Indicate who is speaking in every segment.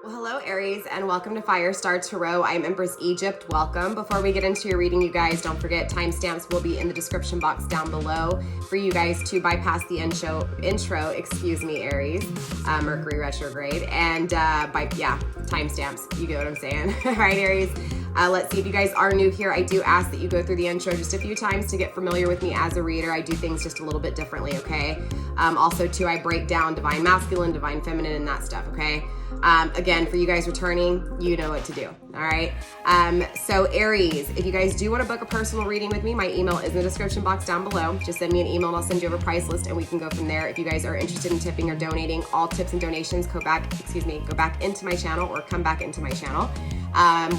Speaker 1: Well, hello Aries and welcome to FireStar Tarot. I'm Empress Egypt. Welcome. Before we get into your reading, you guys, don't forget timestamps will be in the description box down below for you guys to bypass the intro, Aries, Mercury retrograde, and timestamps. You get what I'm saying. All right, Aries. Let's see if you guys are new here. I do ask that you go through the intro just a few times to get familiar with me as a reader. I do things just a little bit differently, okay? Also, too, I break down divine masculine, divine feminine, and that stuff, okay? Again, for you guys returning, you know what to do, all right? So Aries, if you guys do want to book a personal reading with me, my email is in the description box down below. Just send me an email and I'll send you over a price list and we can go from there. If you guys are interested in tipping or donating, all tips and donations go back into my channel or come back into my channel,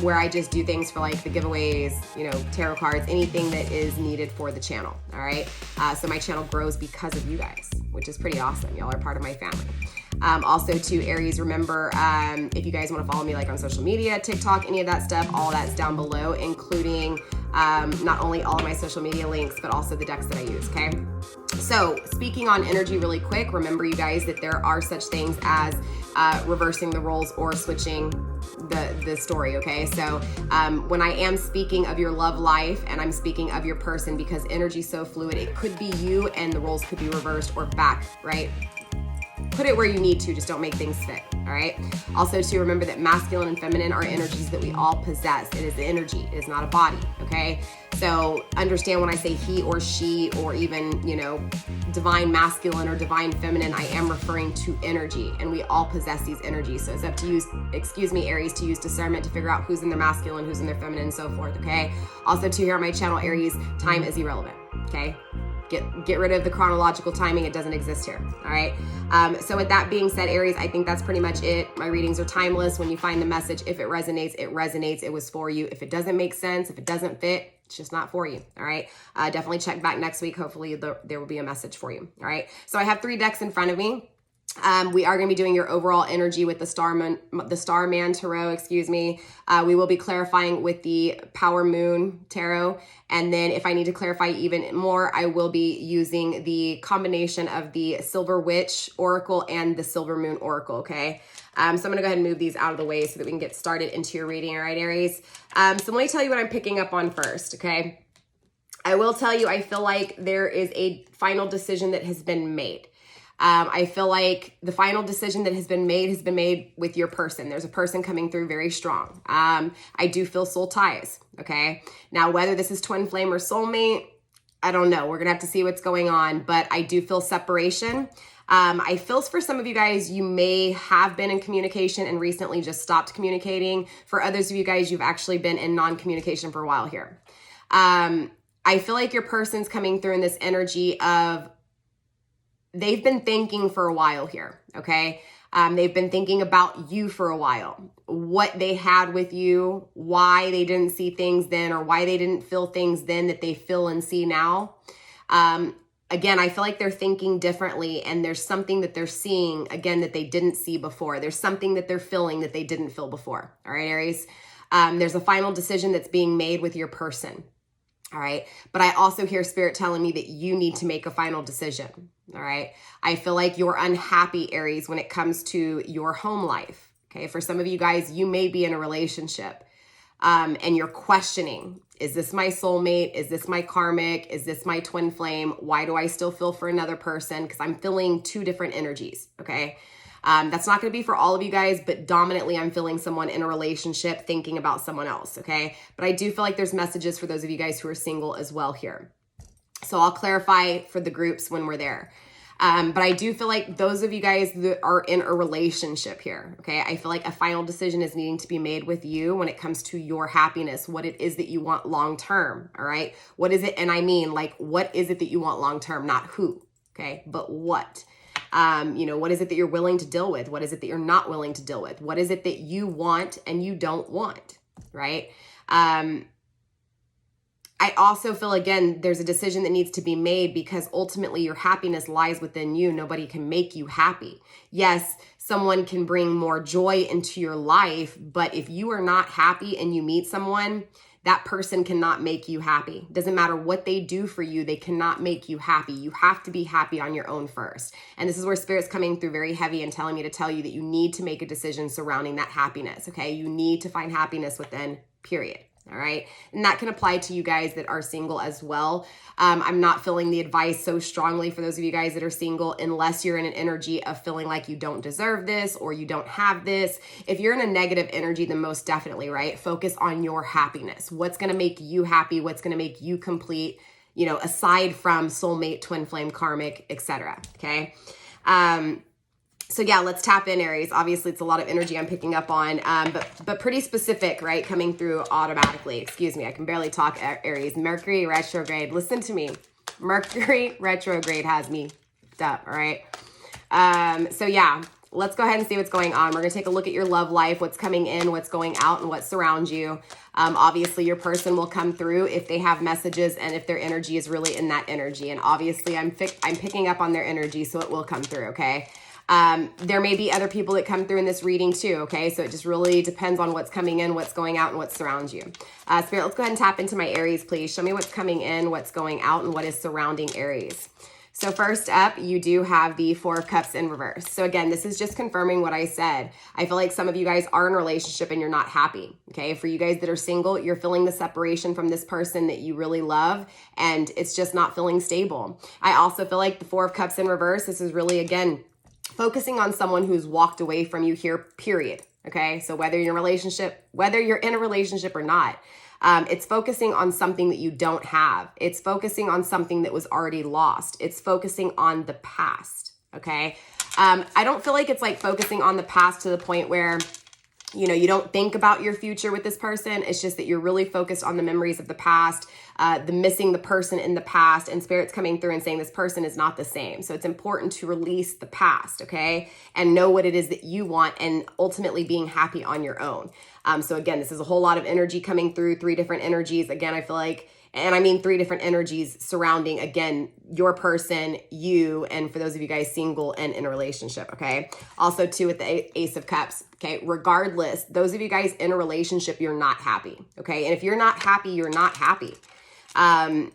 Speaker 1: where I just do things for like the giveaways, you know, tarot cards, anything that is needed for the channel, all right? So my channel grows because of you guys, which is pretty awesome. Y'all are part of my family. Also to Aries, remember, if you guys want to follow me like on social media, TikTok, any of that stuff, all that's down below, including not only all of my social media links, but also the decks that I use, okay? So speaking on energy really quick, remember you guys that there are such things as reversing the roles or switching the story, okay? So when I am speaking of your love life and I'm speaking of your person, because energy is so fluid, it could be you and the roles could be reversed or back, right? Put it where you need to, just don't make things fit, all right? Also to remember that masculine and feminine are energies that we all possess. It is the energy, it is not a body, okay? So understand when I say he or she or even, you know, divine masculine or divine feminine, I am referring to energy and we all possess these energies. So it's up to you, Aries, to use discernment to figure out who's in their masculine, who's in their feminine and so forth, okay? Also to here on my channel, Aries, time is irrelevant, okay? Get rid of the chronological timing. It doesn't exist here. All right. So with that being said, Aries, I think that's pretty much it. My readings are timeless. When you find the message, if it resonates, it resonates. It was for you. If it doesn't make sense, if it doesn't fit, it's just not for you. All right. Definitely check back next week. Hopefully there will be a message for you. All right. So I have 3 decks in front of me. We are going to be doing your overall energy with the Starman Tarot, excuse me. We will be clarifying with the Power Moon Tarot. And then if I need to clarify even more, I will be using the combination of the Silver Witch Oracle and the Silver Moon Oracle, okay? So I'm going to go ahead and move these out of the way so that we can get started into your reading, all right, Aries? So let me tell you what I'm picking up on first, okay? I will tell you, I feel like there is a final decision that has been made. I feel like the final decision that has been made with your person. There's a person coming through very strong. I do feel soul ties, okay? Now, whether this is twin flame or soulmate, I don't know. We're going to have to see what's going on, but I do feel separation. I feel for some of you guys, you may have been in communication and recently just stopped communicating. For others of you guys, you've actually been in non-communication for a while here. I feel like your person's coming through in this energy of they've been thinking for a while here, okay? They've been thinking about you for a while, what they had with you, why they didn't see things then, or why they didn't feel things then that they feel and see now. Again, I feel like they're thinking differently and there's something that they're seeing, again, that they didn't see before. There's something that they're feeling that they didn't feel before, all right, Aries? There's a final decision that's being made with your person, all right? But I also hear Spirit telling me that you need to make a final decision. All right. I feel like you're unhappy, Aries, when it comes to your home life. Okay. For some of you guys, you may be in a relationship and you're questioning, is this my soulmate? Is this my karmic? Is this my twin flame? Why do I still feel for another person? Because I'm feeling 2 different energies. Okay. That's not going to be for all of you guys, but dominantly I'm feeling someone in a relationship thinking about someone else. Okay. But I do feel like there's messages for those of you guys who are single as well here. So I'll clarify for the groups when we're there. But I do feel like those of you guys that are in a relationship here, okay, I feel like a final decision is needing to be made with you when it comes to your happiness, what it is that you want long-term, all right? What is it? And I mean, like, what is it that you want long-term? Not who, okay, but what? You know, what is it that you're willing to deal with? What is it that you're not willing to deal with? What is it that you want and you don't want, right? I also feel, again, there's a decision that needs to be made because ultimately your happiness lies within you. Nobody can make you happy. Yes, someone can bring more joy into your life, but if you are not happy and you meet someone That person cannot make you happy. Doesn't matter what they do for you, they cannot make you happy. You have to be happy on your own first. And this is where Spirit's coming through very heavy and telling me to tell you that you need to make a decision surrounding that happiness, okay? You need to find happiness within, period. All right. And that can apply to you guys that are single as well. I'm not feeling the advice so strongly for those of you guys that are single, unless you're in an energy of feeling like you don't deserve this or you don't have this. If you're in a negative energy, then most definitely, right? Focus on your happiness. What's going to make you happy? What's going to make you complete, you know, aside from soulmate, twin flame, karmic, etc. Okay. So yeah, let's tap in, Aries. Obviously, it's a lot of energy I'm picking up on, but pretty specific, right? Coming through automatically. Excuse me, I can barely talk, Aries. Mercury retrograde. Listen to me. Mercury retrograde has me up, all right? So yeah, let's go ahead and see what's going on. We're going to take a look at your love life, what's coming in, what's going out, and what surrounds you. Obviously, your person will come through if they have messages and if their energy is really in that energy. And obviously, I'm picking up on their energy, so it will come through, okay? There may be other people that come through in this reading too, okay? So it just really depends on what's coming in, what's going out, and what surrounds you. Spirit, let's go ahead and tap into my Aries, please. Show me what's coming in, what's going out, and what is surrounding Aries. So first up, you do have the Four of Cups in reverse. So again, this is just confirming what I said. I feel like some of you guys are in a relationship and you're not happy, okay? For you guys that are single, you're feeling the separation from this person that you really love, and it's just not feeling stable. I also feel like the Four of Cups in reverse, this is really, again, focusing on someone who's walked away from you here, period. Okay. So whether you're in a relationship or not, it's focusing on something that you don't have. It's focusing on something that was already lost. It's focusing on the past. Okay. I don't feel like it's like focusing on the past to the point where, you know, you don't think about your future with this person. It's just that you're really focused on the memories of the past, missing the person in the past, and Spirit's coming through and saying this person is not the same. So it's important to release the past, okay? And know what it is that you want, and ultimately being happy on your own. So again, this is a whole lot of energy coming through, 3 different energies. Again, I feel like, and I mean 3 different energies surrounding, again, your person, you, and for those of you guys single and in a relationship, okay? Also, too, with the Ace of Cups, okay? Regardless, those of you guys in a relationship, you're not happy, okay? And if you're not happy, you're not happy. And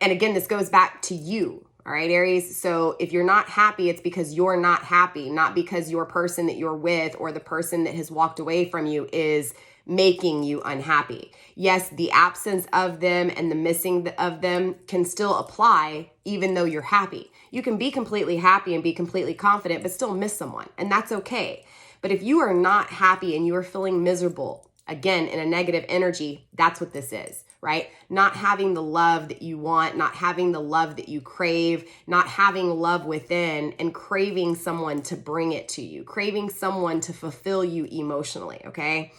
Speaker 1: again, this goes back to you, all right, Aries? So if you're not happy, it's because you're not happy, not because your person that you're with or the person that has walked away from you is making you unhappy. Yes, the absence of them and the missing of them can still apply even though you're happy. You can be completely happy and be completely confident, but still miss someone, and that's okay. But if you are not happy and you are feeling miserable, again, in a negative energy, that's what this is, right? Not having the love that you want, not having the love that you crave, not having love within, and craving someone to bring it to you, craving someone to fulfill you emotionally, okay?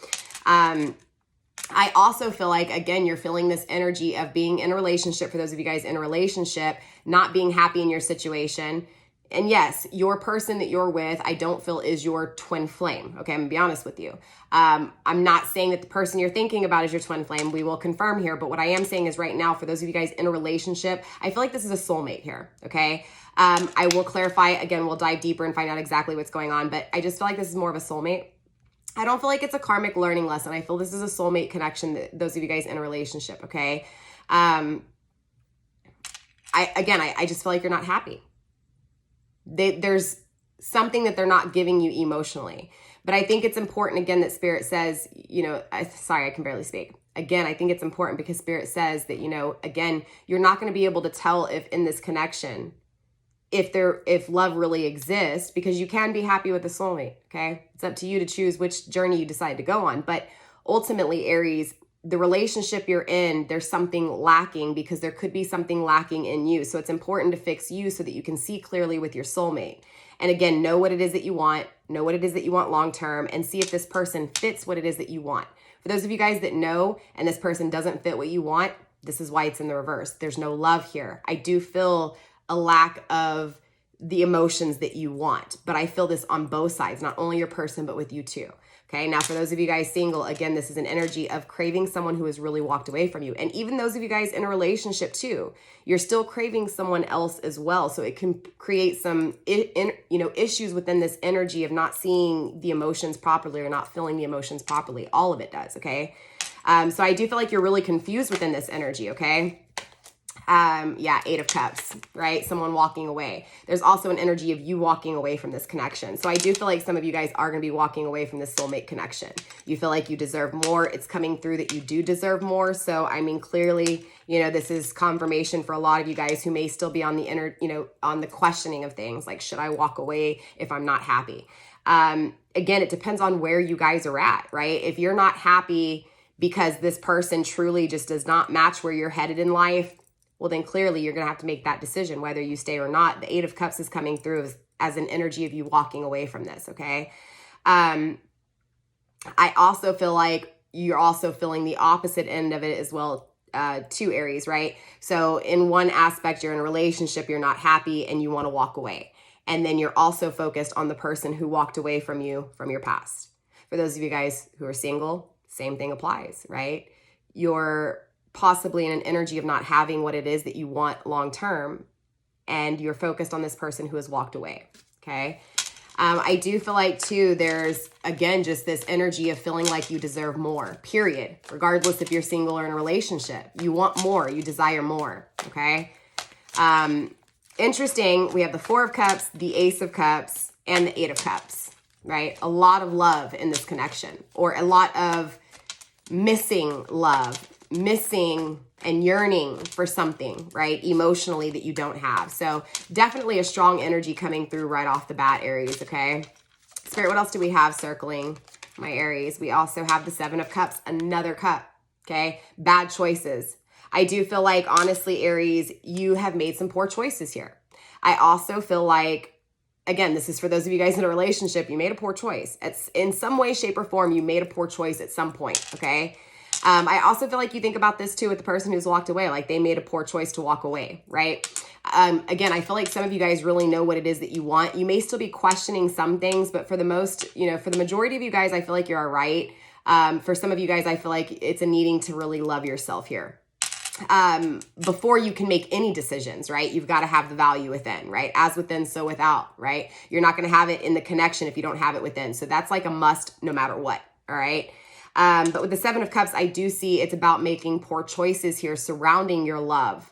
Speaker 1: I also feel like, again, you're feeling this energy of being in a relationship, for those of you guys in a relationship, not being happy in your situation. And yes, your person that you're with, I don't feel is your twin flame. Okay, I'm gonna be honest with you. I'm not saying that the person you're thinking about is your twin flame. We will confirm here. But what I am saying is right now, for those of you guys in a relationship, I feel like this is a soulmate here, okay? I will clarify, again, we'll dive deeper and find out exactly what's going on. But I just feel like this is more of a soulmate. I don't feel like it's a karmic learning lesson. I feel this is a soulmate connection, that those of you guys in a relationship, okay? I just feel like you're not happy. There's something that they're not giving you emotionally. But I think it's important, again, that Spirit says, you know, I can barely speak. Again, I think it's important because Spirit says that, you know, again, you're not going to be able to tell if in this connection, if love really exists, because you can be happy with a soulmate, okay? It's up to you to choose which journey you decide to go on. But ultimately, Aries, the relationship you're in, there's something lacking, because there could be something lacking in you. So it's important to fix you so that you can see clearly with your soulmate. And again, know what it is that you want, know what it is that you want long-term, and see if this person fits what it is that you want. For those of you guys that know, and this person doesn't fit what you want, this is why it's in the reverse. There's no love here. I do feel a lack of the emotions that you want, but I feel this on both sides, not only your person, but with you too. Okay. Now, for those of you guys single, again, this is an energy of craving someone who has really walked away from you. And even those of you guys in a relationship too, you're still craving someone else as well. So it can create some, issues within this energy of not seeing the emotions properly or not feeling the emotions properly. All of it does. Okay. So I do feel like you're really confused within this energy, okay? Yeah, 8 of Cups, right? Someone walking away. There's also an energy of you walking away from this connection. So I do feel like some of you guys are going to be walking away from this soulmate connection. You feel like you deserve more. It's coming through that you do deserve more. So, I mean, clearly, you know, this is confirmation for a lot of you guys who may still be on the inner, you know, on the questioning of things like, should I walk away if I'm not happy? Again, it depends on where you guys are at, right? If you're not happy because this person truly just does not match where you're headed in life, well, then clearly you're going to have to make that decision whether you stay or not. The 8 of Cups is coming through as an energy of you walking away from this, okay? I also feel like you're also feeling the opposite end of it as well, too, Aries, right? So in one aspect, you're in a relationship, you're not happy, and you want to walk away. And then you're also focused on the person who walked away from you from your past. For those of you guys who are single, same thing applies, right? You're possibly in an energy of not having what it is that you want long-term, and you're focused on this person who has walked away, okay? I do feel like, too, there's, again, just this energy of feeling like you deserve more, period. Regardless if you're single or in a relationship. You want more. You desire more, okay? Interesting, we have the 4 of Cups, the Ace of Cups, and the 8 of Cups, right? A lot of love in this connection, or a lot of missing love, missing and yearning for something, right? Emotionally that you don't have. So definitely a strong energy coming through right off the bat, Aries, okay? Spirit, what else do we have circling my Aries? We also have the 7 of Cups, another cup, okay? Bad choices. I do feel like, honestly, Aries, you have made some poor choices here. I also feel like, again, this is for those of you guys in a relationship, you made a poor choice. It's in some way, shape, or form, you made a poor choice at some point, okay? I also feel like you think about this too with the person who's walked away, like they made a poor choice to walk away, right? Again, I feel like some of you guys really know what it is that you want. You may still be questioning some things, but for the most, you know, for the majority of you guys, I feel like you're all right. For some of you guys, I feel like it's a needing to really love yourself here. Before you can make any decisions, right? You've got to have the value within, right? As within, so without, right? You're not going to have it in the connection if you don't have it within. So that's like a must no matter what, all right? But with the 7 of Cups, I do see it's about making poor choices here surrounding your love.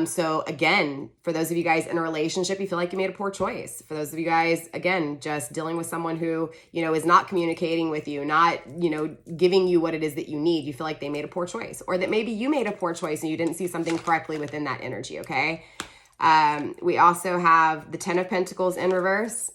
Speaker 1: So again, for those of you guys in a relationship, you feel like you made a poor choice. For those of you guys, again, just dealing with someone who, you know, is not communicating with you, not, you know, giving you what it is that you need, you feel like they made a poor choice. Or that maybe you made a poor choice and you didn't see something correctly within that energy, okay? We also have the 10 of Pentacles in reverse,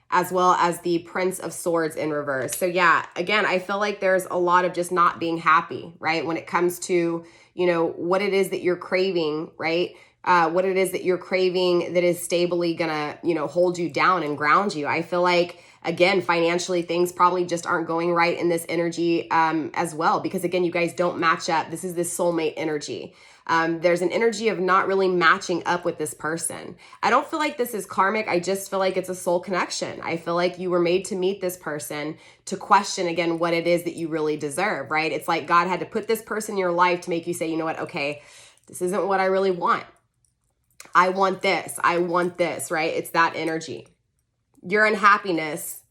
Speaker 1: as well as the Prince of Swords in reverse. So yeah, again, I feel like there's a lot of just not being happy, right? When it comes to, you know, what it is that you're craving, right? What it is that you're craving that is stably gonna, you know, hold you down and ground you. I feel like, again, financially, things probably just aren't going right in this energy as well, because again, you guys don't match up. This is this soulmate energy. There's an energy of not really matching up with this person. I don't feel like this is karmic. I just feel like it's a soul connection. I feel like you were made to meet this person to question, again, what it is that you really deserve, right? It's like God had to put this person in your life to make you say, you know what, okay, this isn't what I really want. I want this. I want this, right? It's that energy. Your unhappiness,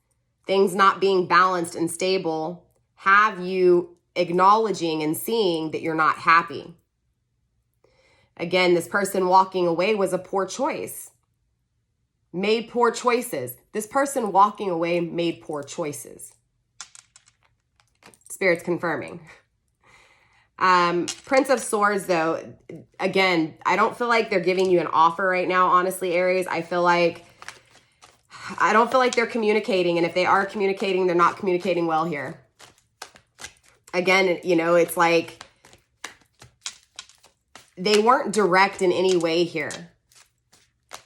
Speaker 1: things not being balanced and stable, have you acknowledging and seeing that you're not happy. Again, this person walking away was a poor choice. Made poor choices. This person walking away made poor choices. Spirit's confirming. Prince of Swords, though, again, I don't feel like they're giving you an offer right now, honestly, Aries. I don't feel like they're communicating. And if they are communicating, they're not communicating well here. Again, you know, it's like they weren't direct in any way here.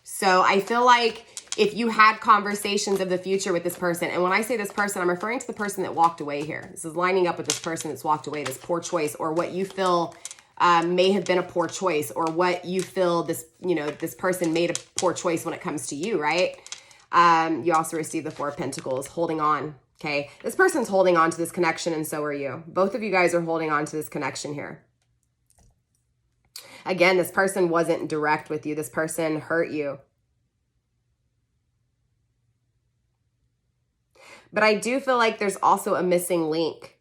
Speaker 1: So I feel like if you had conversations of the future with this person, and when I say this person, I'm referring to the person that walked away here. This is lining up with this person that's walked away, this poor choice, or what you feel may have been a poor choice, or what you feel this, you know, this person made a poor choice when it comes to you, right? You also receive the 4 of Pentacles, holding on, okay? This person's holding on to this connection, and so are you. Both of you guys are holding on to this connection here. Again, this person wasn't direct with you. This person hurt you. But I do feel like there's also a missing link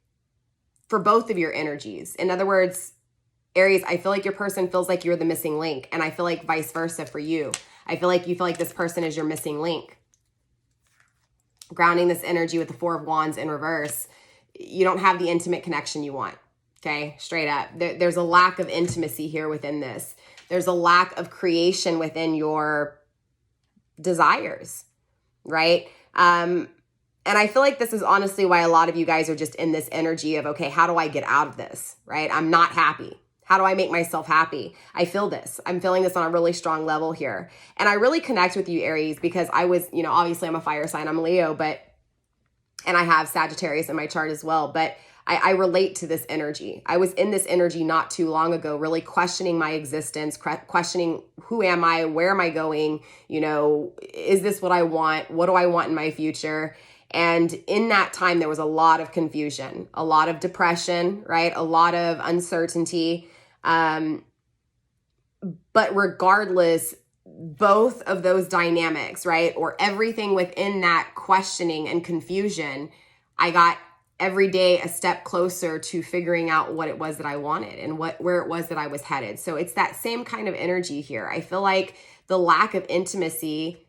Speaker 1: for both of your energies. In other words, Aries, I feel like your person feels like you're the missing link. And I feel like vice versa for you. I feel like you feel like this person is your missing link. Grounding this energy with the Four of Wands in reverse, you don't have the intimate connection you want. Okay, straight up. There's a lack of intimacy here within this. There's a lack of creation within your desires, right? And I feel like this is honestly why a lot of you guys are just in this energy of, okay, how do I get out of this, right? I'm not happy. How do I make myself happy? I feel this. I'm feeling this on a really strong level here. And I really connect with you, Aries, because I was, you know, obviously I'm a fire sign, I'm Leo, and I have Sagittarius in my chart as well, but I relate to this energy. I was in this energy not too long ago, really questioning my existence, questioning who am I, where am I going, you know, is this what I want? What do I want in my future? And in that time, there was a lot of confusion, a lot of depression, right? A lot of uncertainty. But regardless, both of those dynamics, right? Or everything within that questioning and confusion, I got every day a step closer to figuring out what it was that I wanted and where it was that I was headed. So it's that same kind of energy here. I feel like the lack of intimacy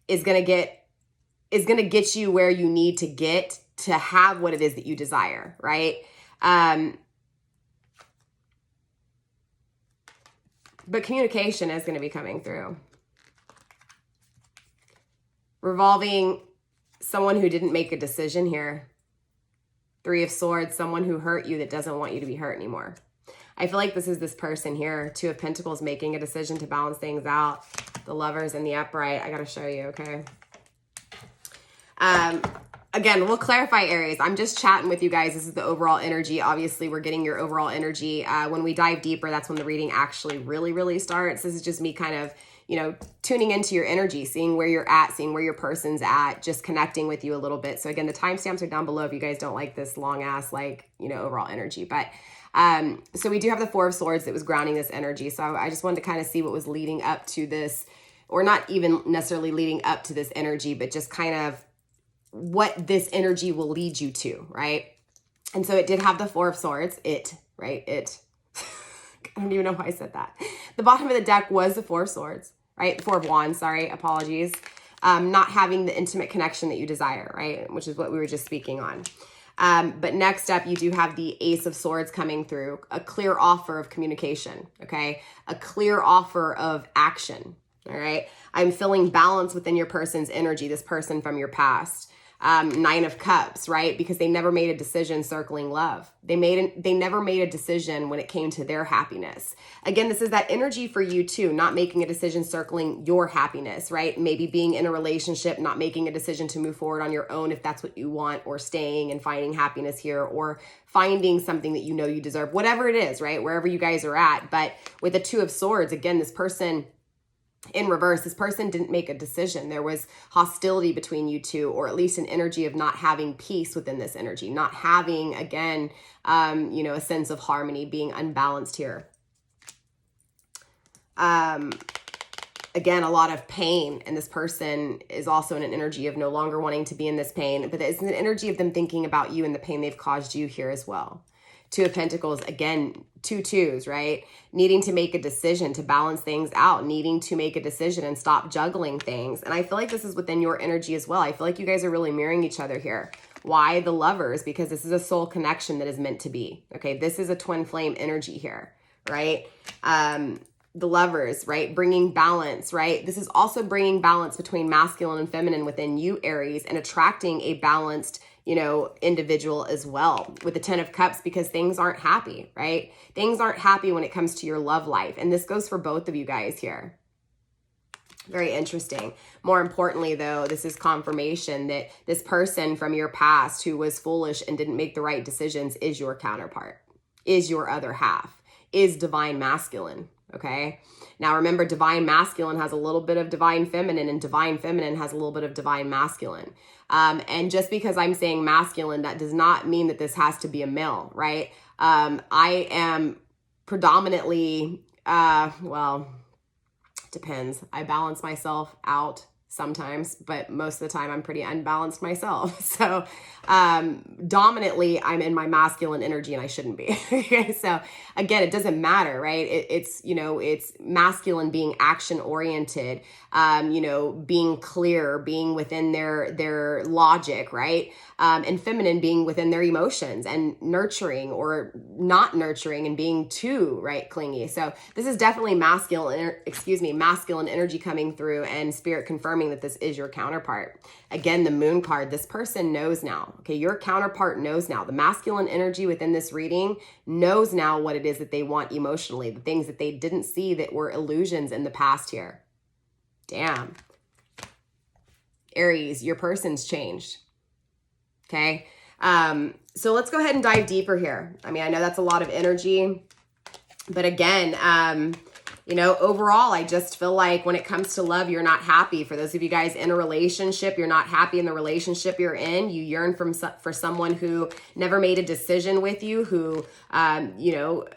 Speaker 1: is going to get you where you need to get to have what it is that you desire, right? But communication is going to be coming through. Revolving someone who didn't make a decision here. Three of Swords, someone who hurt you that doesn't want you to be hurt anymore. I feel like this is this person here. Two of Pentacles making a decision to balance things out. The Lovers and the Upright. I got to show you, okay? Again, we'll clarify, Aries. I'm just chatting with you guys. This is the overall energy. Obviously, we're getting your overall energy. When we dive deeper, that's when the reading actually really starts. This is just me kind of, you know, tuning into your energy, seeing where you're at, seeing where your person's at, just connecting with you a little bit. So again, the timestamps are down below if you guys don't like this long ass, like, you know, overall energy. But so we do have the Four of Swords that was grounding this energy. So I just wanted to kind of see what was leading up to this, or not even necessarily leading up to this energy, but just kind of what this energy will lead you to, right? And so it did have the Four of Swords, right? I don't even know why I said that. The bottom of the deck was the Four of Swords, right? Four of Wands, sorry, apologies. Not having the intimate connection that you desire, right? Which is what we were just speaking on. But next up, you do have the Ace of Swords coming through, a clear offer of communication, okay? A clear offer of action, all right? I'm feeling balance within your person's energy, this person from your past. Nine of Cups, right? Because they never made a decision circling love. They never made a decision when it came to their happiness. Again, this is that energy for you too, not making a decision circling your happiness, right? Maybe being in a relationship, not making a decision to move forward on your own if that's what you want, or staying and finding happiness here, or finding something that you know you deserve, whatever it is, right? Wherever you guys are at. But with the Two of Swords, again, this person in reverse, this person didn't make a decision. There was hostility between you two, or at least an energy of not having peace within this energy, not having, again, you know, a sense of harmony, being unbalanced here. Again, a lot of pain, and this person is also in an energy of no longer wanting to be in this pain, but it's an energy of them thinking about you and the pain they've caused you here as well. Two of Pentacles, again, two twos, right? Needing to make a decision to balance things out, needing to make a decision and stop juggling things. And I feel like this is within your energy as well. I feel like you guys are really mirroring each other here. Why the Lovers? Because this is a soul connection that is meant to be, okay? This is a twin flame energy here, right? The Lovers, right? Bringing balance, right? This is also bringing balance between masculine and feminine within you, Aries, and attracting a balanced, you know, individual as well with the Ten of Cups, because things aren't happy, right? Things aren't happy when it comes to your love life. And this goes for both of you guys here. Very interesting. More importantly, though, this is confirmation that this person from your past who was foolish and didn't make the right decisions is your counterpart, is your other half, is divine masculine, okay? Now, remember, divine masculine has a little bit of divine feminine, and divine feminine has a little bit of divine masculine. And just because I'm saying masculine, that does not mean that this has to be a male, right? I am predominantly, well, depends. I balance myself out sometimes, but most of the time I'm pretty unbalanced myself. So dominantly I'm in my masculine energy and I shouldn't be. Okay, so again, it doesn't matter, right? It's, you know, it's masculine being action oriented, you know, being clear, being within their logic, right? And feminine being within their emotions and nurturing or not nurturing and being too, right, clingy. So this is definitely masculine energy coming through, and spirit confirming that this is your counterpart. Again, the moon card, this person knows now, okay? Your counterpart knows now. The masculine energy within this reading knows now what it is that they want emotionally, the things that they didn't see that were illusions in the past here. Damn. Aries, your person's changed. Okay. So let's go ahead and dive deeper here. I mean, I know that's a lot of energy, but again, you know, overall, I just feel like when it comes to love, you're not happy. For those of you guys in a relationship, you're not happy in the relationship you're in. You yearn for someone who never made a decision with you, who, you know,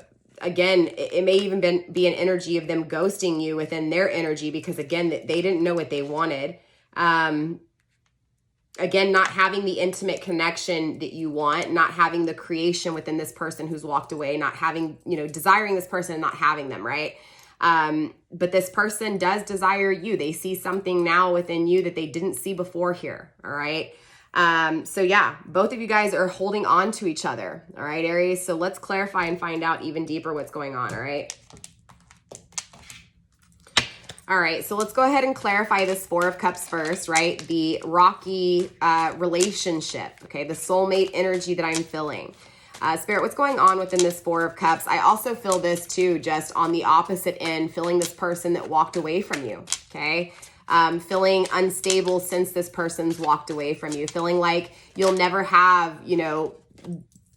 Speaker 1: again, it may even be an energy of them ghosting you within their energy because, again, they didn't know what they wanted. Again, not having the intimate connection that you want, not having the creation within this person who's walked away, not having, you know, desiring this person and not having them, right? But this person does desire you. They see something now within you that they didn't see before here, all right? So yeah, both of you guys are holding on to each other, all right, Aries? So let's clarify and find out even deeper what's going on, all right? All right, so let's go ahead and clarify this Four of Cups first, right? The rocky relationship, okay? The soulmate energy that I'm feeling. Spirit, what's going on within this Four of Cups? I also feel this too, just on the opposite end, feeling this person that walked away from you, okay? Feeling unstable since this person's walked away from you, feeling like you'll never have, you know,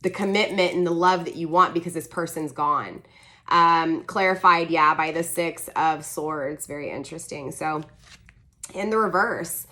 Speaker 1: the commitment and the love that you want because this person's gone. Clarified, yeah, by the Six of Swords. Very interesting. So in the reverse,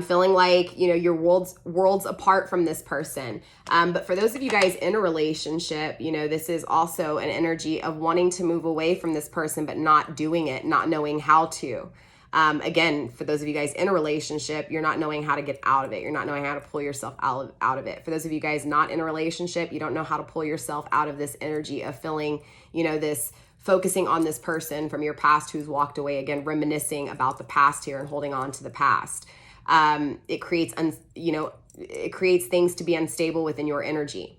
Speaker 1: feeling like, you know, you're worlds apart from this person. But for those of you guys in a relationship, you know, this is also an energy of wanting to move away from this person, but not doing it, not knowing how to. Again, for those of you guys in a relationship, you're not knowing how to get out of it. You're not knowing how to pull yourself out of it. For those of you guys not in a relationship, you don't know how to pull yourself out of this energy of feeling, you know, this focusing on this person from your past who's walked away. Again, reminiscing about the past here and holding on to the past. It creates, it creates things to be unstable within your energy,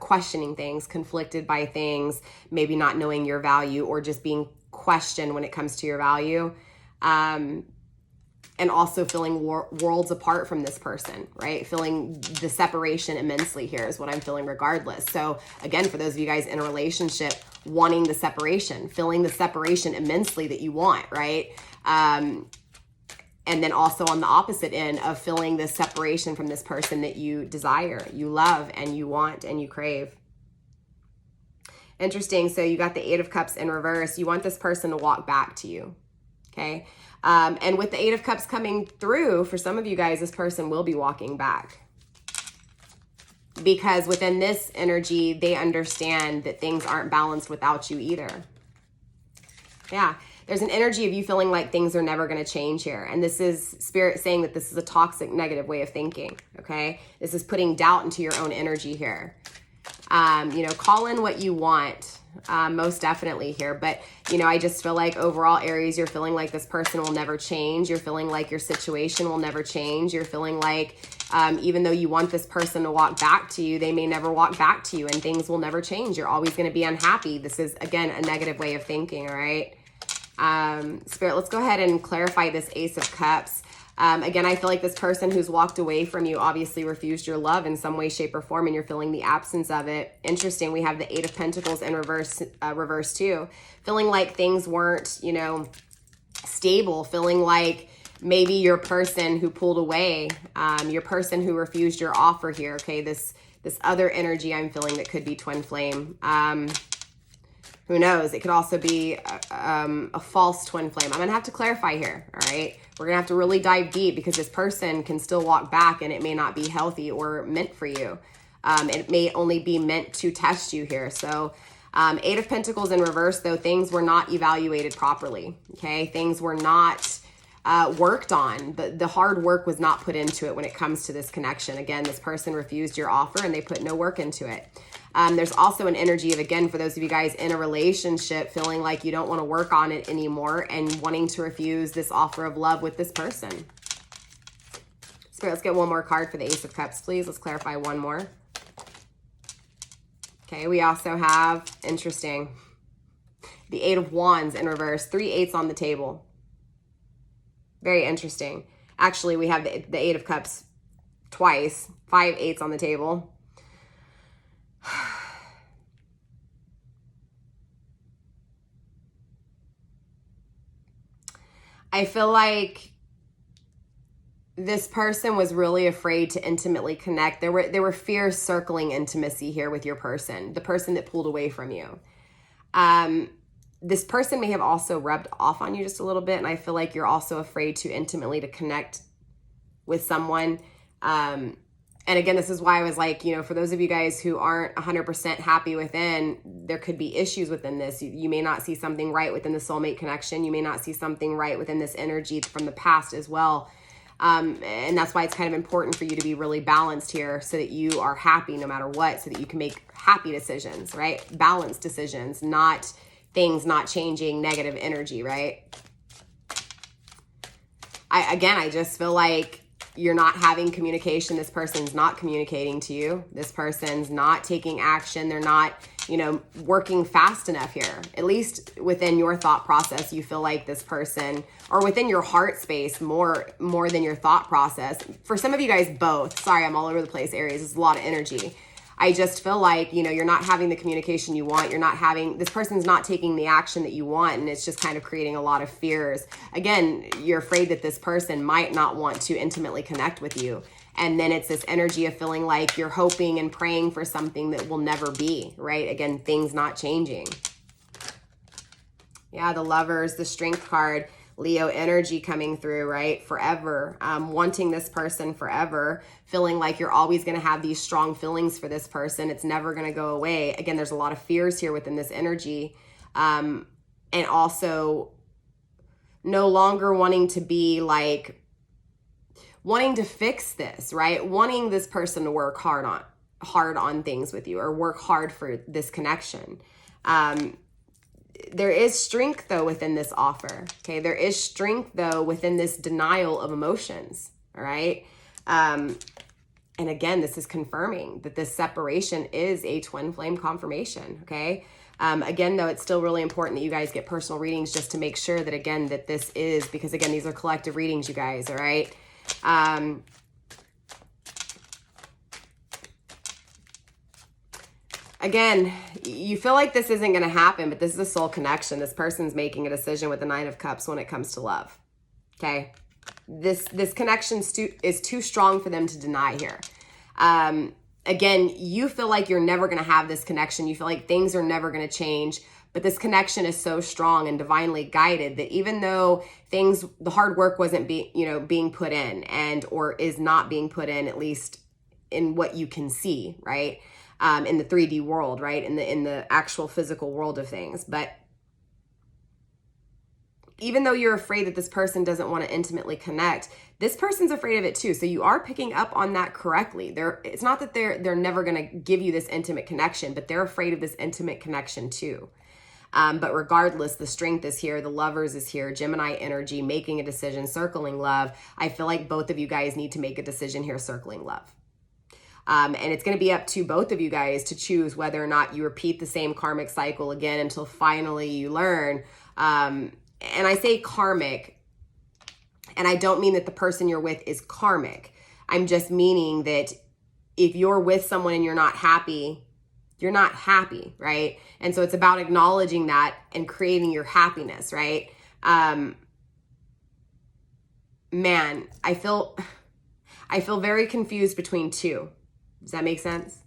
Speaker 1: questioning things, conflicted by things, maybe not knowing your value or just being questioned when it comes to your value. And also feeling worlds apart from this person, right? Feeling the separation immensely here is what I'm feeling regardless. So again, for those of you guys in a relationship, wanting the separation, feeling the separation immensely that you want, right? And then also on the opposite end of feeling this separation from this person that you desire, you love, and you want, and you crave. Interesting. So you got the Eight of Cups in reverse. You want this person to walk back to you. Okay. And with the Eight of Cups coming through, for some of you guys, this person will be walking back. Because within this energy, they understand that things aren't balanced without you either. Yeah. There's an energy of you feeling like things are never going to change here. And this is Spirit saying that this is a toxic, negative way of thinking. Okay. This is putting doubt into your own energy here. You know, call in what you want. Most definitely here. But, you know, I just feel like overall, Aries, you're feeling like this person will never change. You're feeling like your situation will never change. You're feeling like even though you want this person to walk back to you, they may never walk back to you and things will never change. You're always going to be unhappy. This is, again, a negative way of thinking, all right? Spirit, let's go ahead and clarify this Ace of Cups. Again, I feel like this person who's walked away from you obviously refused your love in some way, shape, or form, and you're feeling the absence of it. Interesting. We have the Eight of Pentacles in reverse too. Feeling like things weren't, you know, stable. Feeling like maybe your person who pulled away, your person who refused your offer here. Okay, this other energy I'm feeling that could be twin flame. Who knows? It could also be a false twin flame. I'm going to have to clarify here, all right? We're going to have to really dive deep because this person can still walk back and it may not be healthy or meant for you. It may only be meant to test you here. So Eight of Pentacles in reverse, though, things were not evaluated properly, okay? Things were not worked on. The hard work was not put into it when it comes to this connection. Again, this person refused your offer and they put no work into it. There's also an energy of, again, for those of you guys in a relationship, feeling like you don't want to work on it anymore and wanting to refuse this offer of love with this person. Spirit, let's get one more card for the Ace of Cups, please. Let's clarify one more. Okay, we also have, interesting, the Eight of Wands in reverse, 3 8s on the table. Very interesting. Actually, we have the Eight of Cups twice, 5 8s on the table. I feel like this person was really afraid to intimately connect. There were fears circling intimacy here with your person, the person that pulled away from you. This person may have also rubbed off on you just a little bit, and I feel like you're also afraid to intimately to connect with someone. And again, this is why I was like, you know, for those of you guys who aren't 100% happy within, there could be issues within this. You may not see something right within the soulmate connection. You may not see something right within this energy from the past as well. And that's why it's kind of important for you to be really balanced here so that you are happy no matter what, so that you can make happy decisions, right? Balanced decisions, not things not changing negative energy, right? I just feel like you're not having communication. This person's not communicating to you. This person's not taking action. They're not, you know, working fast enough here. At least within your thought process, you feel like this person, or within your heart space more than your thought process. For some of you guys, both. Sorry, I'm all over the place, Aries. It's a lot of energy. I just feel like, you know, you're not having the communication you want. You're not having, this person's not taking the action that you want, and it's just kind of creating a lot of fears. Again, you're afraid that this person might not want to intimately connect with you. And then it's this energy of feeling like you're hoping and praying for something that will never be, right? Again, things not changing. Yeah, the Lovers, the Strength card, Leo energy coming through, right? Forever, wanting this person forever, feeling like you're always going to have these strong feelings for this person. It's never going to go away. Again, there's a lot of fears here within this energy. And also no longer wanting to be like, wanting to fix this, right? Wanting this person to work hard on things with you, or work hard for this connection. There is strength, though, within this offer, okay? There is strength, though, within this denial of emotions, all right? And again, this is confirming that this separation is a twin flame confirmation, okay? Again, though, it's still really important that you guys get personal readings just to make sure that, again, that this is, because, again, these are collective readings, you guys, all right? Again, you feel like this isn't going to happen, but this is a soul connection. This person's making a decision with the Nine of Cups when it comes to love. Okay. This connection is too strong for them to deny here. Again, you feel like you're never going to have this connection. You feel like things are never going to change, but this connection is so strong and divinely guided that even though the hard work wasn't being put in, or is not being put in, at least in what you can see, right? In the 3D world, right? In the actual physical world of things. But even though you're afraid that this person doesn't want to intimately connect, this person's afraid of it too. So you are picking up on that correctly. It's not that they're never going to give you this intimate connection, but they're afraid of this intimate connection too. But regardless, the Strength is here. The Lovers is here. Gemini energy, making a decision, circling love. I feel like both of you guys need to make a decision here, circling love. And it's going to be up to both of you guys to choose whether or not you repeat the same karmic cycle again until finally you learn. And I say karmic, and I don't mean that the person you're with is karmic. I'm just meaning that if you're with someone and you're not happy, right? And so it's about acknowledging that and creating your happiness, right? Man, I feel very confused between two. Does that make sense?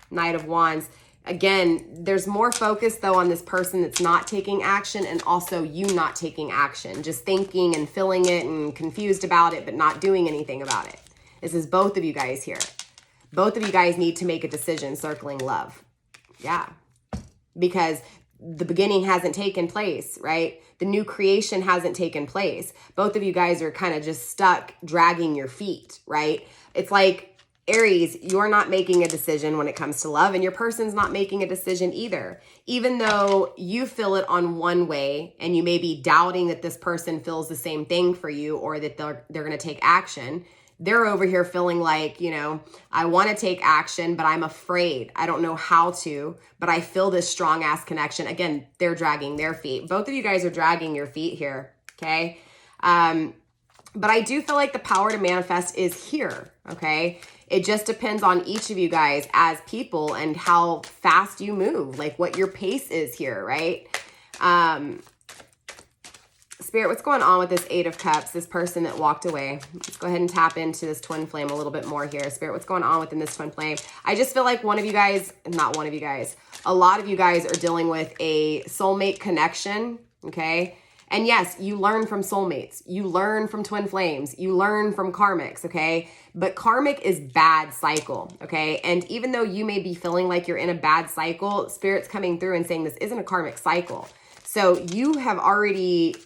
Speaker 1: Knight of Wands. Again, there's more focus, though, on this person that's not taking action, and also you not taking action. Just thinking and feeling it and confused about it, but not doing anything about it. This is both of you guys here. Both of you guys need to make a decision circling love. Yeah. Because the beginning hasn't taken place, right? The new creation hasn't taken place. Both of you guys are kind of just stuck dragging your feet, right? It's like, Aries, you're not making a decision when it comes to love, and your person's not making a decision either. Even though you feel it on one way, and you may be doubting that this person feels the same thing for you, or that they're going to take action, they're over here feeling like, you know, I want to take action, but I'm afraid. I don't know how to, but I feel this strong ass connection. Again, they're dragging their feet. Both of you guys are dragging your feet here, okay? But I do feel like the power to manifest is here, okay? It just depends on each of you guys as people and how fast you move, like what your pace is here, right? Spirit, what's going on with this Eight of Cups, this person that walked away? Let's go ahead and tap into this twin flame a little bit more here. Spirit, what's going on within this twin flame? I just feel like one of you guys, not one of you guys, a lot of you guys are dealing with a soulmate connection, okay? And yes, you learn from soulmates. You learn from twin flames. You learn from karmics, okay? But karmic is bad cycle, okay? And even though you may be feeling like you're in a bad cycle, Spirit's coming through and saying this isn't a karmic cycle. So you have already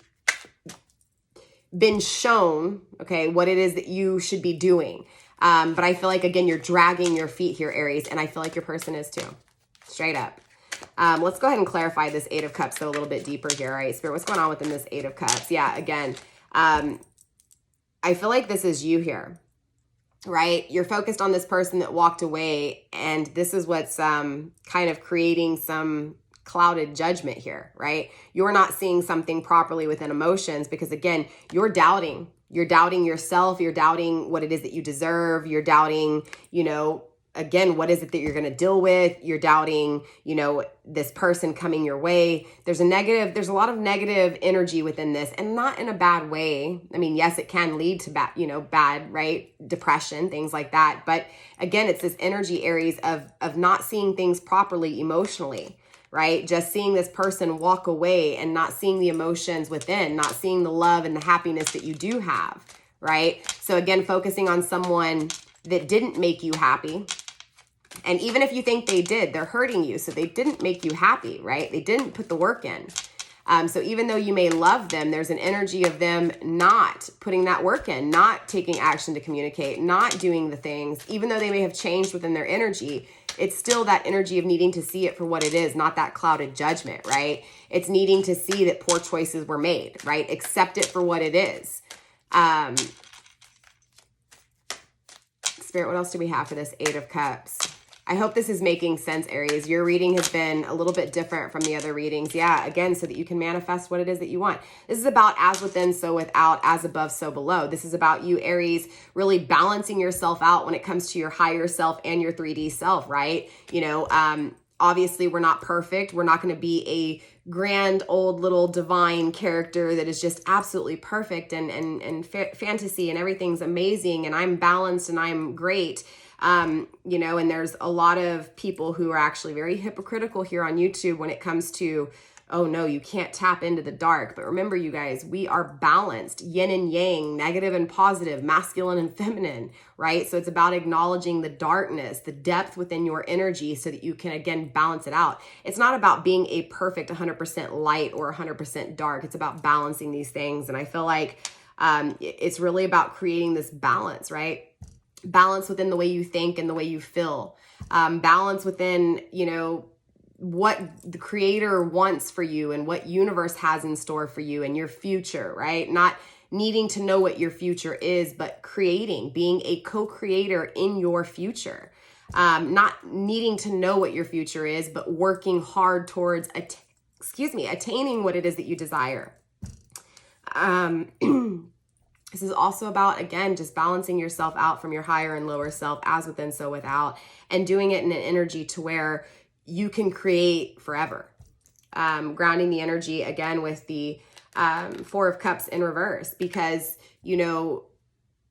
Speaker 1: been shown, okay, what it is that you should be doing. But I feel like, again, you're dragging your feet here, Aries, and I feel like your person is too. Straight up. Let's go ahead and clarify this Eight of Cups though a little bit deeper here, right? Spirit, what's going on within this Eight of Cups? Yeah, again, I feel like this is you here, right? You're focused on this person that walked away, and this is what's kind of creating some clouded judgment here, right? You're not seeing something properly within emotions because, again, you're doubting. You're doubting yourself. You're doubting what it is that you deserve. You're doubting, you know, again, what is it that you're going to deal with? You're doubting, you know, this person coming your way. There's a lot of negative energy within this, and not in a bad way. I mean, yes, it can lead to bad, you know, bad, right? Depression, things like that. But again, it's this energy, Aries, of not seeing things properly emotionally, right? Just seeing this person walk away and not seeing the emotions within, not seeing the love and the happiness that you do have, right? So again, focusing on someone that didn't make you happy. And even if you think they did, they're hurting you. So they didn't make you happy, right? They didn't put the work in. So even though you may love them, there's an energy of them not putting that work in, not taking action to communicate, not doing the things, even though they may have changed within their energy. It's still that energy of needing to see it for what it is, not that clouded judgment, right? It's needing to see that poor choices were made, right? Accept it for what it is. Spirit, what else do we have for this Eight of Cups? I hope this is making sense, Aries. Your reading has been a little bit different from the other readings. Yeah, again, so that you can manifest what it is that you want. This is about as within, so without, as above, so below. This is about you, Aries, really balancing yourself out when it comes to your higher self and your 3D self, right? You know, obviously we're not perfect. We're not going to be a grand old little divine character that is just absolutely perfect and fantasy and everything's amazing and I'm balanced and I'm great. You know, and there's a lot of people who are actually very hypocritical here on YouTube when it comes to, oh no, you can't tap into the dark. But remember, you guys, we are balanced, yin and yang, negative and positive, masculine and feminine, right? So it's about acknowledging the darkness, the depth within your energy so that you can, again, balance it out. It's not about being a perfect 100% light or 100% dark. It's about balancing these things. And I feel like it's really about creating this balance, right? Balance within the way you think and the way you feel. Balance within, you know, what the creator wants for you and what universe has in store for you and your future, right? Not needing to know what your future is, but creating, being a co-creator in your future. Not needing to know what your future is, but working hard towards, attaining what it is that you desire. This is also about, again, just balancing yourself out from your higher and lower self, as within, so without, and doing it in an energy to where you can create forever. Grounding the energy, again, with the Four of Cups in reverse, because, you know,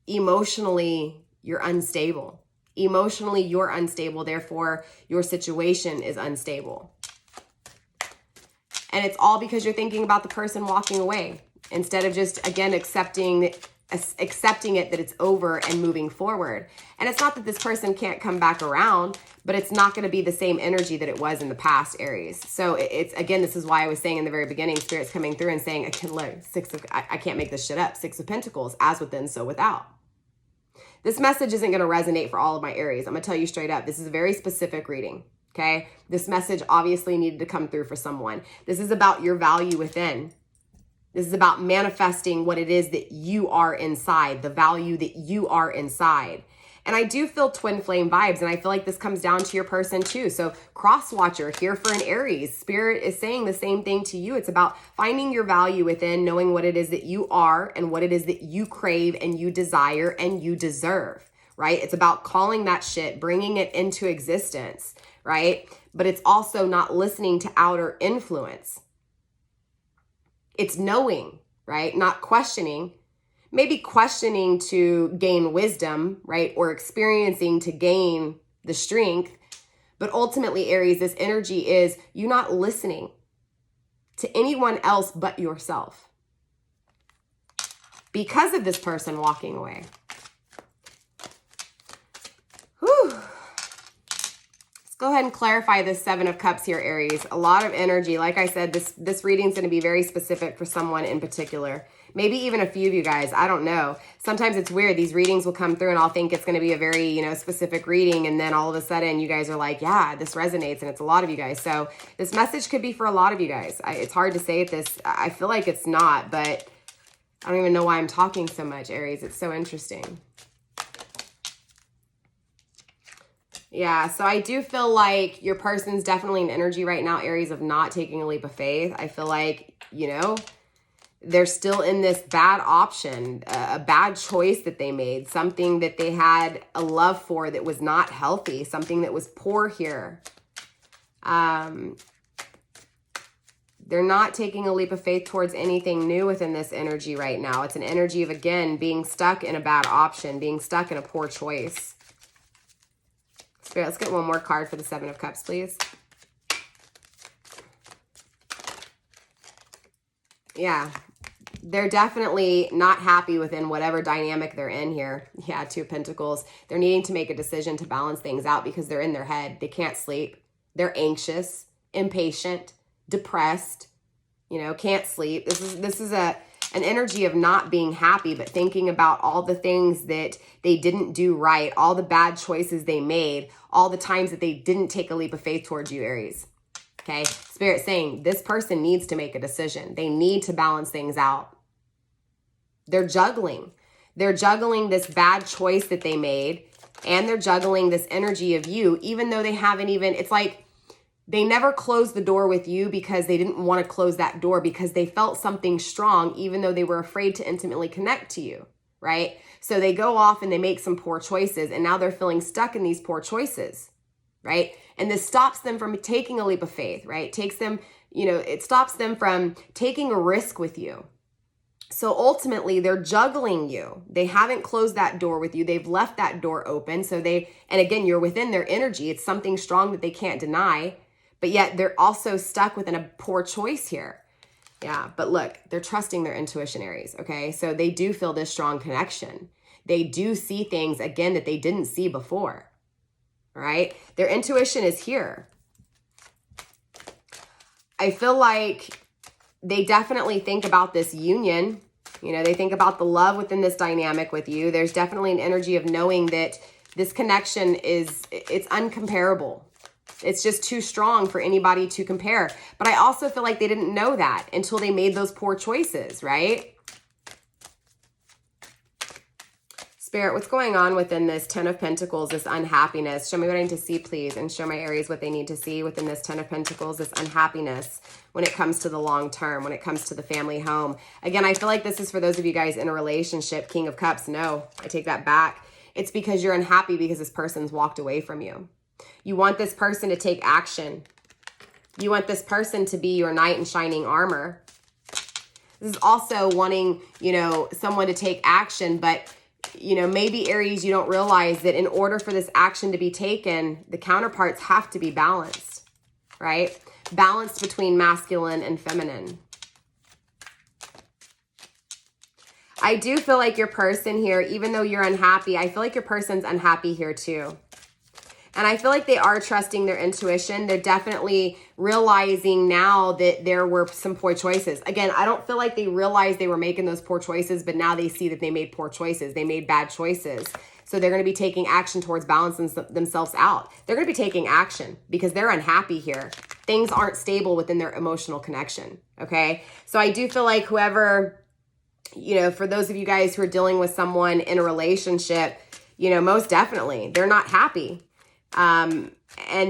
Speaker 1: emotionally, you're unstable. Emotionally, you're unstable. Therefore, your situation is unstable. And it's all because you're thinking about the person walking away. Instead of just, again, accepting accepting it that it's over and moving forward. And it's not that this person can't come back around, but it's not going to be the same energy that it was in the past, Aries. So it's, again, this is why I was saying in the very beginning, Spirit's coming through and saying, I can't make this shit up. 6 of Pentacles, as within, so without. This message isn't going to resonate for all of my Aries. I'm going to tell you straight up. This is a very specific reading. Okay. This message obviously needed to come through for someone. This is about your value within. This is about manifesting what it is that you are inside, the value that you are inside. And I do feel twin flame vibes, and I feel like this comes down to your person too. So cross watcher here for an Aries. Spirit is saying the same thing to you. It's about finding your value within, knowing what it is that you are and what it is that you crave and you desire and you deserve, right? It's about calling that shit, bringing it into existence, right? But it's also not listening to outer influence. It's knowing, right? Not questioning. Maybe questioning to gain wisdom, right? Or experiencing to gain the strength. But ultimately, Aries, this energy is you not listening to anyone else but yourself because of this person walking away. Whew. Go ahead and clarify this 7 of Cups here, Aries. A lot of energy. Like I said, this reading's going to be very specific for someone in particular. Maybe even a few of you guys. I don't know. Sometimes it's weird. These readings will come through and I'll think it's going to be a very, specific reading. And then all of a sudden you guys are like, yeah, this resonates. And it's a lot of you guys. So this message could be for a lot of you guys. It's hard to say this. I feel like it's not, but I don't even know why I'm talking so much, Aries. It's so interesting. Yeah, so I do feel like your person's definitely an energy right now, Aries, of not taking a leap of faith. I feel like, they're still in this bad option, a bad choice that they made, something that they had a love for that was not healthy, something that was poor here. They're not taking a leap of faith towards anything new within this energy right now. It's an energy of, again, being stuck in a bad option, being stuck in a poor choice. Spirit, let's get one more card for the 7 of Cups, please. Yeah, they're definitely not happy within whatever dynamic they're in here. Yeah, 2 of Pentacles. They're needing to make a decision to balance things out because they're in their head. They can't sleep. They're anxious, impatient, depressed, can't sleep. This is an energy of not being happy, but thinking about all the things that they didn't do right, all the bad choices they made, all the times that they didn't take a leap of faith towards you, Aries. Okay, Spirit saying this person needs to make a decision. They need to balance things out. They're juggling. They're juggling this bad choice that they made, and they're juggling this energy of you, even though they haven't even, it's like they never closed the door with you because they didn't want to close that door because they felt something strong, even though they were afraid to intimately connect to you, right? So they go off and they make some poor choices, and now they're feeling stuck in these poor choices, right? And this stops them from taking a leap of faith, right? Takes them, it stops them from taking a risk with you. So ultimately they're juggling you. They haven't closed that door with you. They've left that door open. So and again, you're within their energy. It's something strong that they can't deny, but yet they're also stuck within a poor choice here. Yeah, but look, they're trusting their intuition, Aries, okay? So they do feel this strong connection. They do see things, again, that they didn't see before, all right? Their intuition is here. I feel like they definitely think about this union. They think about the love within this dynamic with you. There's definitely an energy of knowing that this connection it's uncomparable. It's just too strong for anybody to compare. But I also feel like they didn't know that until they made those poor choices, right? Spirit, what's going on within this 10 of Pentacles, this unhappiness? Show me what I need to see, please, and show my Aries what they need to see within this 10 of Pentacles, this unhappiness when it comes to the long term, when it comes to the family home. Again, I feel like this is for those of you guys in a relationship. King of Cups, no, I take that back. It's because you're unhappy because this person's walked away from you. You want this person to take action. You want this person to be your knight in shining armor. This is also wanting, someone to take action, but, maybe Aries, you don't realize that in order for this action to be taken, the counterparts have to be balanced, right? Balanced between masculine and feminine. I do feel like your person here, even though you're unhappy, I feel like your person's unhappy here too. And I feel like they are trusting their intuition. They're definitely realizing now that there were some poor choices. Again, I don't feel like they realized they were making those poor choices, but now they see that they made poor choices. They made bad choices. So they're going to be taking action towards balancing themselves out. They're going to be taking action because they're unhappy here. Things aren't stable within their emotional connection, okay? So I do feel like whoever, you know, for those of you guys who are dealing with someone in a relationship, you know, most definitely, they're not happy. And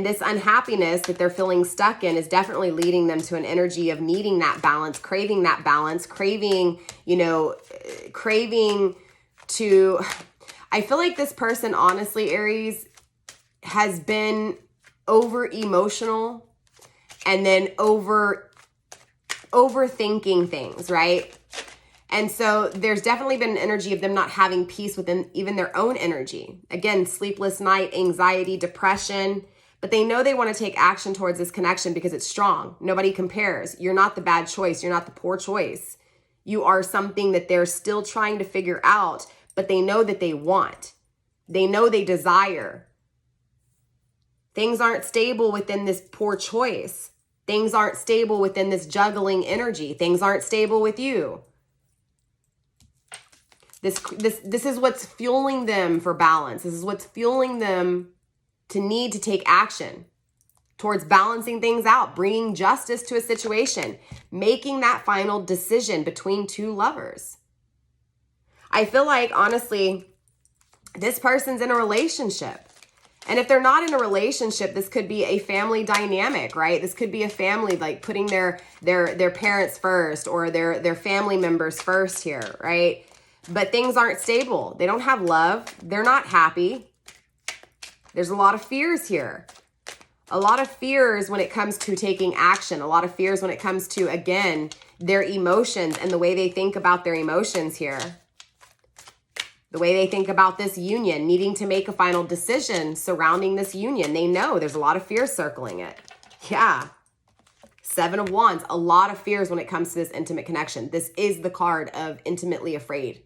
Speaker 1: this unhappiness that they're feeling stuck in is definitely leading them to an energy of needing that balance, craving, you know, craving to, I feel like this person, honestly, Aries, has been over emotional and then overthinking things, right? And so there's definitely been an energy of them not having peace within even their own energy. Again, sleepless night, anxiety, depression, but they know they want to take action towards this connection because it's strong. Nobody compares. You're not the bad choice. You're not the poor choice. You are something that they're still trying to figure out, but they know that they want. They know they desire. Things aren't stable within this poor choice. Things aren't stable within this juggling energy. Things aren't stable with you. This is what's fueling them for balance. This is what's fueling them to need to take action towards balancing things out, bringing justice to a situation, making that final decision between two lovers. I feel like, honestly, this person's in a relationship. And if they're not in a relationship, this could be a family dynamic, right? This could be a family like putting their parents first or their family members first here, right? But things aren't stable. They don't have love. They're not happy. There's a lot of fears here. A lot of fears when it comes to taking action. A lot of fears when it comes to, again, their emotions and the way they think about their emotions here. The way they think about this union, needing to make a final decision surrounding this union. They know there's a lot of fear circling it. Yeah. 7 of Wands, a lot of fears when it comes to this intimate connection. This is the card of intimately afraid.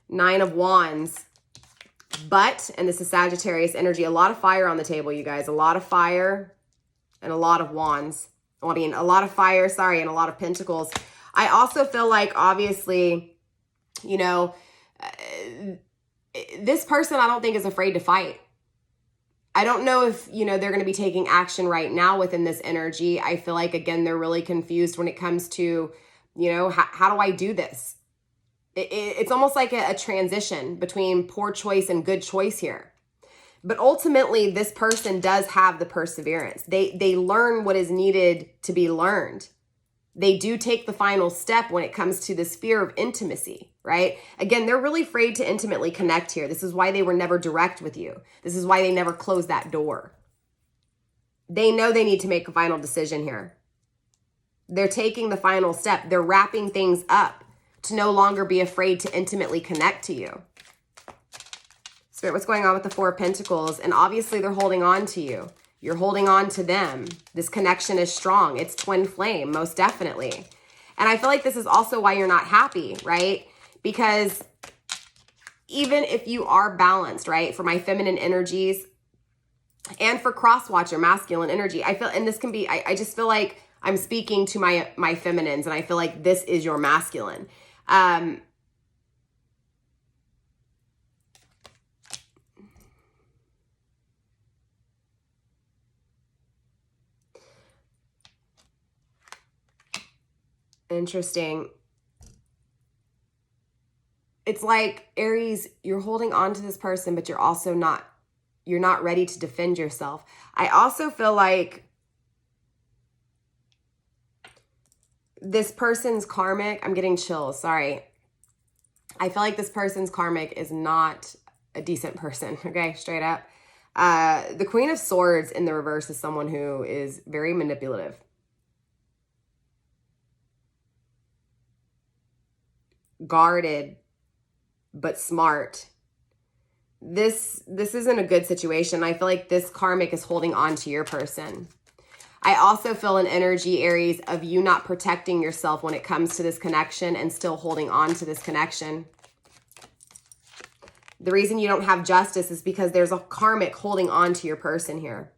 Speaker 1: 9 of Wands, but, and this is Sagittarius energy, a lot of fire on the table, you guys. A lot of fire and a lot of wands. I mean, a lot of fire, sorry, and a lot of pentacles. I also feel like, obviously, you know, this person I don't think is afraid to fight. I don't know if, you know, they're going to be taking action right now within this energy. I feel like, again, they're really confused when it comes to, you know, how do I do this? It's almost like a transition between poor choice and good choice here. But ultimately, this person does have the perseverance. They learn what is needed to be learned. They do take the final step when it comes to this fear of intimacy, right? Again, they're really afraid to intimately connect here. This is why they were never direct with you. This is why they never closed that door. They know they need to make a final decision here. They're taking the final step. They're wrapping things up to no longer be afraid to intimately connect to you. Spirit, what's going on with the 4 of Pentacles? And obviously they're holding on to you. You're holding on to them. This connection is strong. It's twin flame, most definitely. And I feel like this is also why you're not happy, right? Because even if you are balanced, right, for my feminine energies and for cross-watcher, masculine energy, I feel, and this can be, I just feel like I'm speaking to my feminines, and I feel like this is your masculine. Interesting. It's like, Aries, you're holding on to this person, but you're also not, you're not ready to defend yourself. I also feel like this person's karmic, I'm getting chills, sorry. I feel like this person's karmic is not a decent person, okay, straight up. The Queen of Swords in the reverse is someone who is very manipulative. Guarded, but smart. This isn't a good situation. I feel like this karmic is holding on to your person. I also feel an energy, Aries, of you not protecting yourself when it comes to this connection and still holding on to this connection. The reason you don't have justice is because there's a karmic holding on to your person here.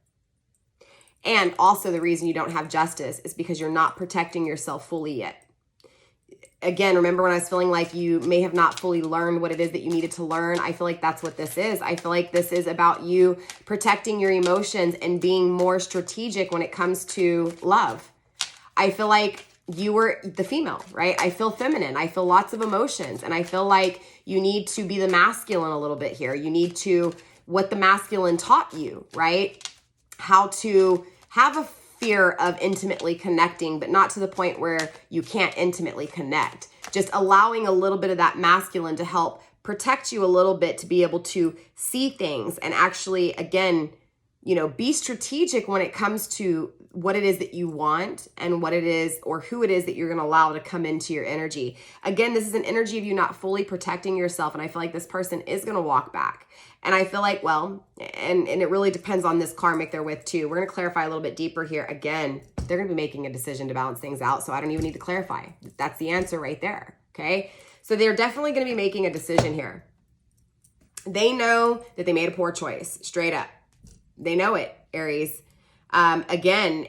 Speaker 1: And also the reason you don't have justice is because you're not protecting yourself fully yet. Again, remember when I was feeling like you may have not fully learned what it is that you needed to learn? I feel like that's what this is. I feel like this is about you protecting your emotions and being more strategic when it comes to love. I feel like you were the female, right? I feel feminine. I feel lots of emotions. And I feel like you need to be the masculine a little bit here. You need to, what the masculine taught you, right? How to have a fear of intimately connecting, but not to the point where you can't intimately connect. Just allowing a little bit of that masculine to help protect you a little bit to be able to see things and actually, again, you know, be strategic when it comes to what it is that you want and what it is or who it is that you're going to allow to come into your energy. Again, this is an energy of you not fully protecting yourself. And I feel like this person is going to walk back. And I feel like, well, and it really depends on this karmic they're with too. We're going to clarify a little bit deeper here. Again, they're going to be making a decision to balance things out. So I don't even need to clarify. That's the answer right there. Okay. So they're definitely going to be making a decision here. They know that they made a poor choice, straight up. They know it, Aries. Again,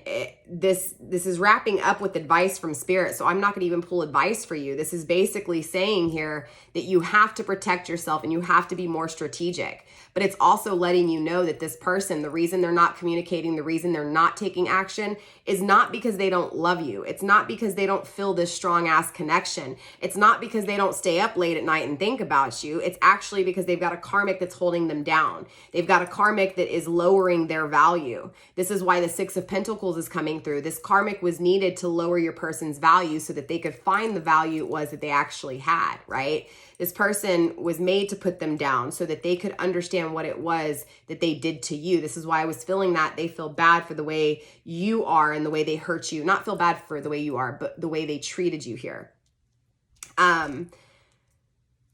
Speaker 1: this is wrapping up with advice from spirit. So I'm not going to even pull advice for you. This is basically saying here that you have to protect yourself and you have to be more strategic. But it's also letting you know that this person, the reason they're not communicating, the reason they're not taking action is not because they don't love you. It's not because they don't feel this strong ass connection. It's not because they don't stay up late at night and think about you. It's actually because they've got a karmic that's holding them down. They've got a karmic that is lowering their value. This is why the Six of Pentacles is coming through. This karmic was needed to lower your person's value so that they could find the value it was that they actually had, right? This person was made to put them down so that they could understand what it was that they did to you. This is why I was feeling that they feel bad for the way you are and the way they hurt you. Not feel bad for the way you are, but the way they treated you here.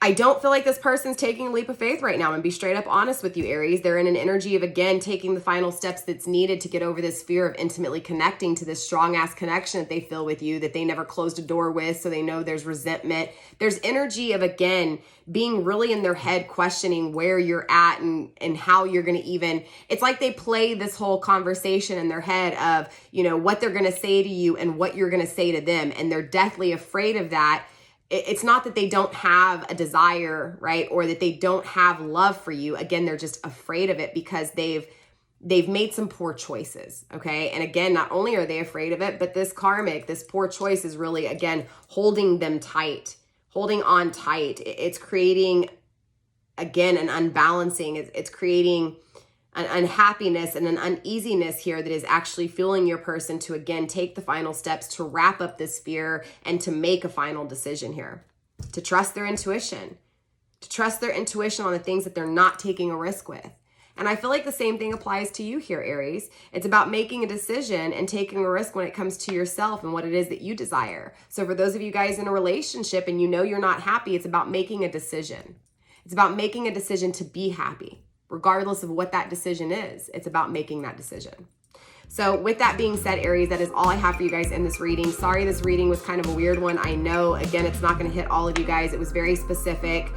Speaker 1: I don't feel like this person's taking a leap of faith right now, and be straight up honest with you, Aries. They're in an energy of, again, taking the final steps that's needed to get over this fear of intimately connecting to this strong ass connection that they feel with you, that they never closed a door with, so they know there's resentment. There's energy of, again, being really in their head, questioning where you're at and how you're going to even, it's like they play this whole conversation in their head of, you know, what they're going to say to you and what you're going to say to them. And they're deathly afraid of that. It's not that they don't have a desire, right? Or that they don't have love for you. Again, they're just afraid of it because they've made some poor choices, okay? And again, not only are they afraid of it, but this karmic, this poor choice is really, again, holding them tight, holding on tight. It's creating, again, an unbalancing. It's creating an unhappiness and an uneasiness here that is actually fueling your person to, again, take the final steps to wrap up this fear and to make a final decision here, to trust their intuition, on the things that they're not taking a risk with. And I feel like the same thing applies to you here, Aries. It's about making a decision and taking a risk when it comes to yourself and what it is that you desire. So for those of you guys in a relationship and you know you're not happy, it's about making a decision. It's about making a decision to be happy. Regardless of what that decision is, it's about making that decision. So with that being said, Aries, that is all I have for you guys in this reading. Sorry, this reading was kind of a weird one. I know, again, it's not going to hit all of you guys. It was very specific.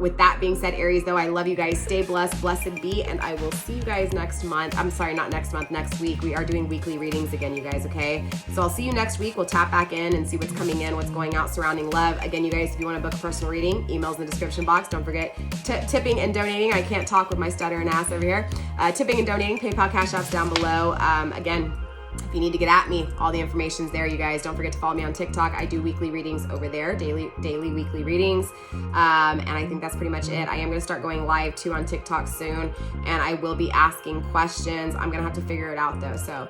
Speaker 1: With that being said, Aries, though, I love you guys. Stay blessed, blessed be, and I will see you guys next month. I'm sorry, not next month, next week. We are doing weekly readings again, you guys, okay? So I'll see you next week. We'll tap back in and see what's coming in, what's going out surrounding love. Again, you guys, if you want to book a personal reading, emails in the description box. Don't forget tipping and donating. I can't talk with my stuttering ass over here. Tipping and donating, PayPal, Cash Apps down below. Again, if you need to get at me, all the information's there, you guys. Don't forget to follow me on TikTok. I do weekly readings over there, daily weekly readings. And I think that's pretty much it. I am going to start going live too on TikTok soon, and I will be asking questions. I'm going to have to figure it out though. So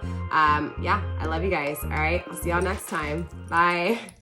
Speaker 1: yeah, I love you guys. All right. I'll see y'all next time. Bye.